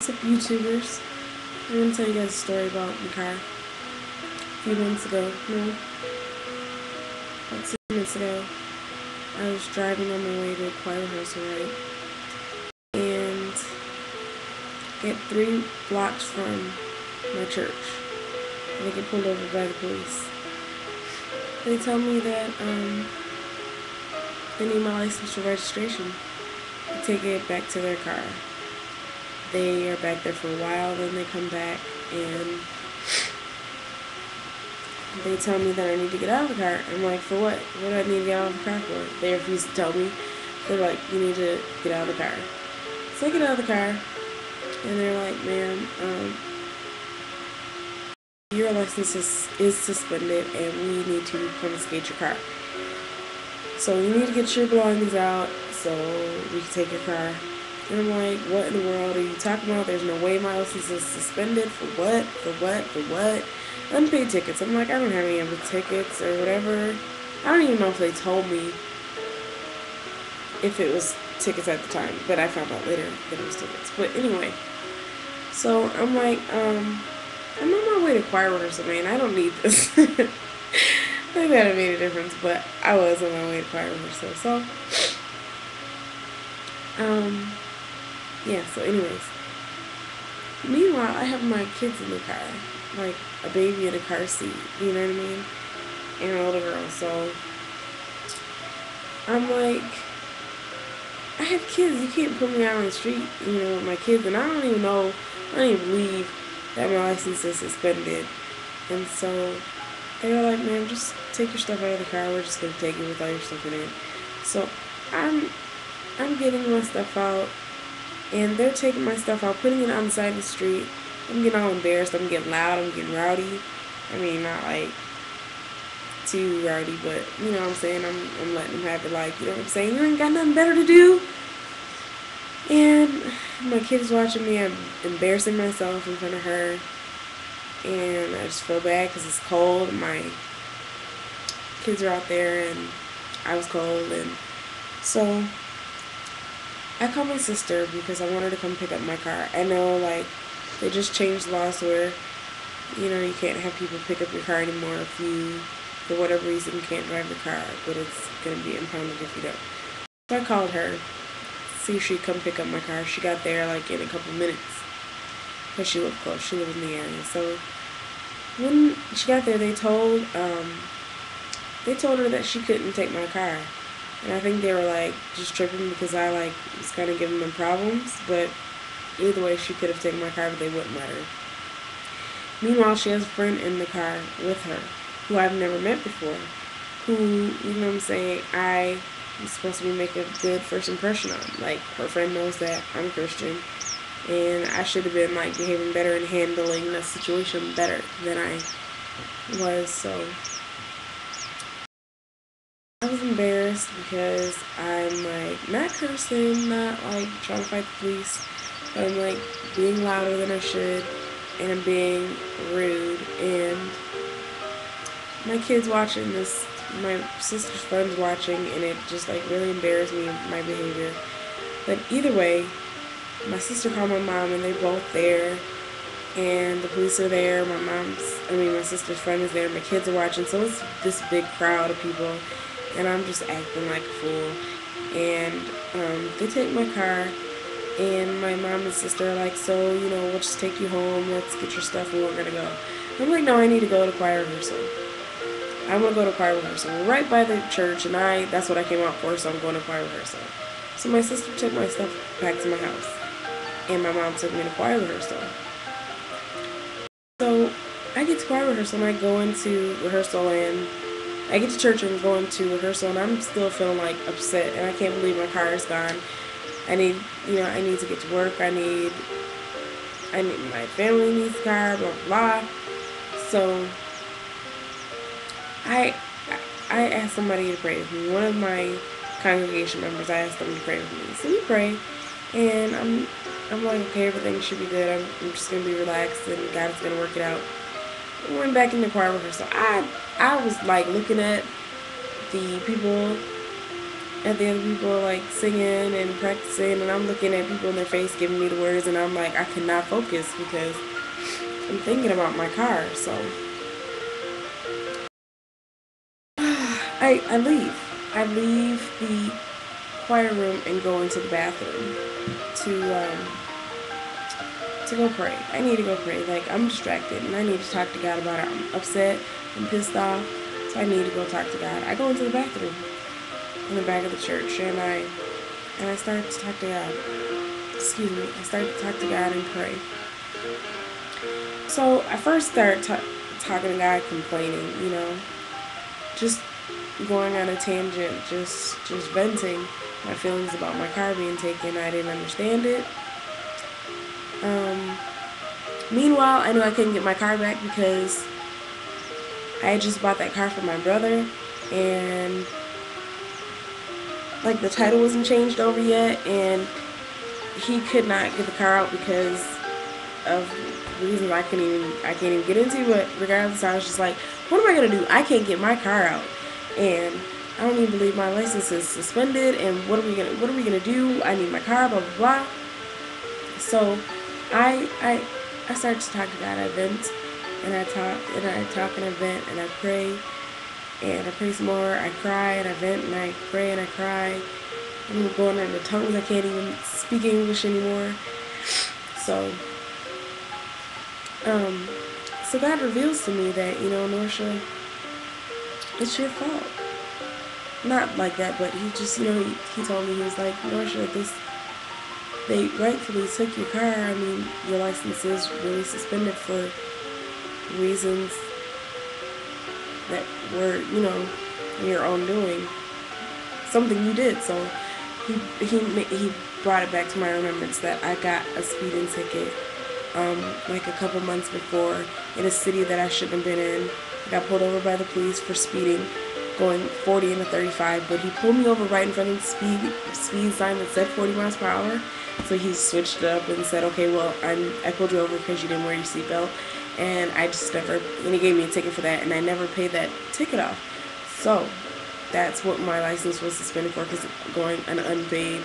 What's up, YouTubers? I'm going to tell you guys a story about my car. A few months ago, no, about 6 months ago, I was driving on my way to choir rehearsal, right? And at 3 blocks from my church, they get pulled over by the police. They tell me that they need my license for registration. I take it back to their car. They are back there for a while, then they come back and they tell me that I need to get out of the car. I'm like, for what? What do I need to get out of the car for? They refuse to tell me. They're like, you need to get out of the car. So I get out of the car and they're like, ma'am, your license is suspended and we need to confiscate your car. So you need to get your belongings out so we can take your car. And I'm like, what in the world are you talking about? There's no way my license is suspended. For what? For what? For what? Unpaid tickets. I'm like, I don't have any of the tickets or whatever. I don't even know if they told me if it was tickets at the time, but I found out later that it was tickets. But anyway, so I'm like, I'm on my way to choir rehearsal, man. I don't need this. Maybe that have made a difference, but I was on my way to choir rehearsal. So, yeah, so anyways. Meanwhile, I have my kids in the car. Like, a baby in a car seat. You know what I mean? And a little girl. So, I'm like, I have kids. You can't put me out on the street, with my kids. And I don't even believe that my license is suspended. And so, they were like, man, just take your stuff out of the car. We're just going to take it with all your stuff in it. So, I'm getting my stuff out. And they're taking my stuff out, putting it on the side of the street. I'm getting all embarrassed. I'm getting loud. I'm getting rowdy. I mean, not like too rowdy, but you know what I'm saying. I'm letting them have it. Like, you know what I'm saying. You ain't got nothing better to do. And my kid is watching me. I'm embarrassing myself in front of her, and I just feel bad because it's cold. My kids are out there, and I was cold, and so I called my sister because I wanted to come pick up my car. I know, like, they just changed laws where, you can't have people pick up your car anymore if you, for whatever reason, can't drive your car, but it's going to be impounded if you don't. So I called her, see if she'd come pick up my car. She got there, like, in a couple minutes, but she lived close. She lived in the area. So when she got there, they told her that she couldn't take my car. And I think they were, like, just tripping because I, like, was kind of giving them problems. But either way, she could have taken my car, but they wouldn't let her. Meanwhile, she has a friend in the car with her who I've never met before. Who, you know what I'm saying, I was supposed to be making a good first impression on. Like, her friend knows that I'm Christian. And I should have been, like, behaving better and handling the situation better than I was. So I was embarrassed because I'm, like, not cursing, not, like, trying to fight the police, but I'm, like, being louder than I should, and I'm being rude, and my kid's watching this, my sister's friend's watching, and it just, like, really embarrassed me, my behavior. But either way, my sister called my mom, and they're both there, and the police are there, my sister's friend is there, my kids are watching, so it's this big crowd of people. And I'm just acting like a fool. And they take my car, and my mom and sister are like, so, we'll just take you home. Let's get your stuff, and we're going to go. I'm like, no, I need to go to choir rehearsal. I want to go to choir rehearsal. We're right by the church, and that's what I came out for, so I'm going to choir rehearsal. So my sister took my stuff back to my house, and my mom took me to choir rehearsal. So I get to choir rehearsal, and I go into rehearsal, and I get to church and go into rehearsal, and I'm still feeling, like, upset, and I can't believe my car is gone. I need to get to work. I need my family needs a car, blah, blah, blah. So I asked somebody to pray with me. One of my congregation members, I asked them to pray with me. So we pray, and I'm like, okay, everything should be good. I'm just going to be relaxed, and God is going to work it out. We went back in the choir rehearsal. I was, like, looking at the people at the other people like singing and practicing, and I'm looking at people in their face giving me the words, and I'm like, I cannot focus because I'm thinking about my car. So I leave. I leave the choir room and go into the bathroom to go pray. I need to go pray. Like, I'm distracted and I need to talk to God about it. I'm upset. I'm pissed off. So I need to go talk to God. I go into the bathroom in the back of the church and I start to talk to God. Excuse me. I start to talk to God and pray. So I first start talking to God, complaining, just going on a tangent, just venting my feelings about my car being taken. I didn't understand it. Meanwhile, I knew I couldn't get my car back because I had just bought that car for my brother, and like the title wasn't changed over yet, and he could not get the car out because of reasons I can't even get into. But regardless, I was just like, what am I gonna do? I can't get my car out, and I don't even believe my license is suspended. And what are we gonna do? I need my car. Blah blah blah. So I started to talk to God. I vent and I talk and I vent and I pray and I pray some more. I cry and I vent and I pray and I cry. I'm going into tongues. I can't even speak English anymore. So God reveals to me that, Norsha, it's your fault. Not like that, but he just, he told me, he was like, Norsha, they rightfully took your car. I mean, your license is really suspended for reasons that were, your own doing. Something you did. So he brought it back to my remembrance that I got a speeding ticket like a couple months before in a city that I shouldn't have been in. I got pulled over by the police for speeding, going 40 into 35, but he pulled me over right in front of the speed sign that said 40 miles per hour. So he switched it up and said, okay, well, I pulled you over because you didn't wear your seatbelt, and he gave me a ticket for that, and I never paid that ticket off. So that's what my license was suspended for, because going an unpaid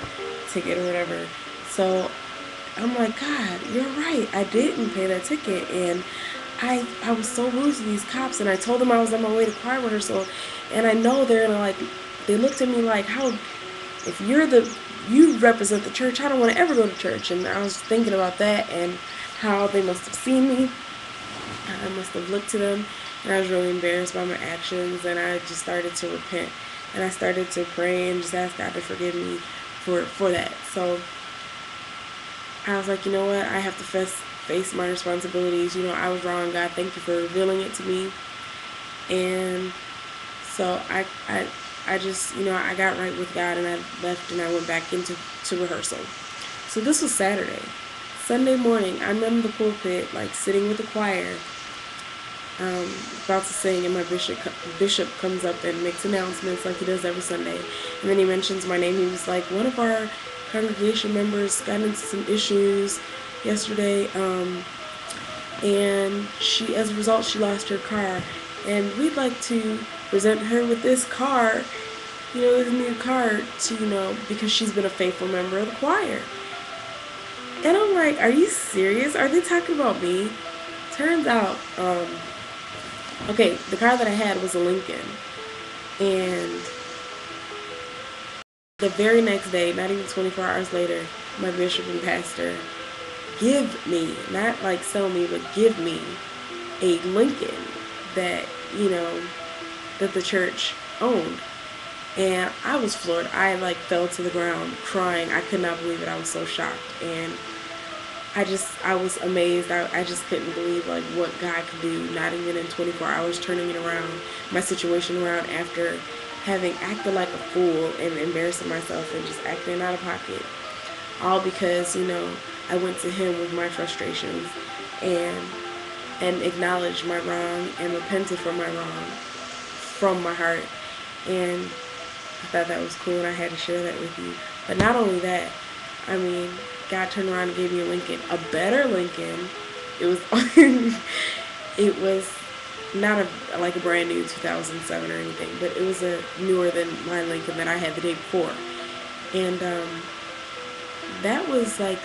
ticket or whatever. So I'm like, God, you're right, I didn't pay that ticket, and I was so rude to these cops, and I told them I was on my way to choir rehearsal, and I know they're gonna they looked at me like, how, if you represent the church, I don't want to ever go to church. And I was thinking about that and how they must have seen me. I must have looked to them, and I was really embarrassed by my actions, and I just started to repent, and I started to pray and just ask God to forgive me for that. So I was like, you know what, I have to face my responsibilities. I was wrong. God, thank you for revealing it to me. And so I just, I got right with God, and I left and I went back into rehearsal. So this was Saturday. Sunday morning, I'm in the pulpit, sitting with the choir, about to sing, and my bishop comes up and makes announcements like he does every Sunday. And then he mentions my name. He was like, one of our congregation members got into some issues yesterday, and as a result, she lost her car, and we'd like to present her with this car, this new car to, because she's been a faithful member of the choir. And I'm like, are you serious? Are they talking about me? Turns out, okay, the car that I had was a Lincoln, and the very next day, not even 24 hours later, my bishop and pastor give me, not sell me, but give me a Lincoln that, that the church owned. And I was floored. I fell to the ground crying. I could not believe it. I was so shocked. And I was amazed. I just couldn't believe what God could do, not even in 24 hours, turning it around, my situation around after having acted like a fool and embarrassing myself and just acting out of pocket. All because, I went to him with my frustrations and acknowledged my wrong and repented for my wrong from my heart. And I thought that was cool, and I had to share that with you. But not only that, I mean, God turned around and gave me a Lincoln, a better Lincoln. It was not like a brand new 2007 or anything, but it was a newer than my Lincoln that I had the day before, and that was like